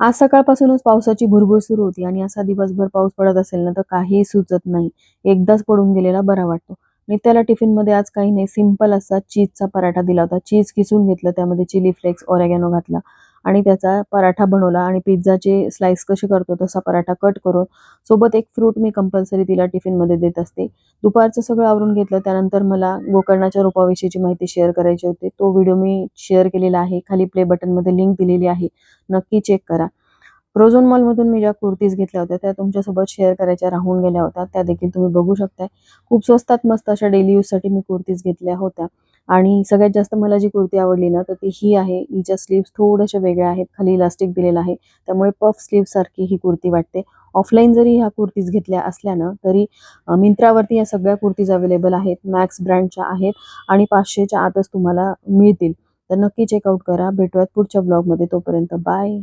आज सकाळपासूनच पावसाची भुरभुर सुरू होती आणि असा दिवसभर पाऊस पडत असेल ना तर काहीही सुचत नाही. एकदाच पडून गेलेला बरा वाटतो. आणि त्याला टिफिनमध्ये आज काही नाही, सिंपल असा चीजचा पराठा दिला होता. चीज किसून घेतलं, त्यामध्ये चिली फ्लेक्स, ऑरेगॅनो घातला आणि त्याचा पराठा बनवला आणि पिझ्झाचे स्लाइस कसे करतो तसा पराठा कट करून सोबत एक फ्रूट मी कंपल्सरी तिला टिफिनमध्ये देत असते. दुपारचं सगळं आवरून घेतलं. त्यानंतर मला गोकर्णाच्या रोपाविषयीची माहिती शेअर करायची होती. तो व्हिडिओ मी शेअर केलेला आहे. खाली प्ले बटनमध्ये लिंक दिलेली आहे. नक्की चेक करा. प्रोझोन मॉलमधून मी ज्या कुर्तीज घेतल्या होत्या त्या तुमच्यासोबत शेअर करायच्या राहून गेल्या होत्या. त्या देखील तुम्ही बघू शकताय. खूप स्वस्तात मस्त अशा डेली यूजसाठी मी कुर्तीज घेतल्या होत्या. आणि सगळ्यात जास्त मला जी कुर्ती आवडली ना तर ती ही आहे. हिच्या स्लीव्स थोड्याशा वेगळ्या आहेत. खाली इलास्टिक दिलेलं आहे. त्यामुळे पफ स्लीव्ह सारखी ही कुर्ती वाटते. ऑफलाईन जरी ह्या कुर्तीज घेतल्या असल्या ना तरी मिंत्रावरती या सगळ्या कुर्तीज अवेलेबल आहेत. मॅक्स ब्रँडच्या आहेत आणि 500च्या आतच तुम्हाला मिळतील. तर नक्की चेकआउट करा. भेटूयात पुढच्या ब्लॉगमध्ये. तोपर्यंत बाय.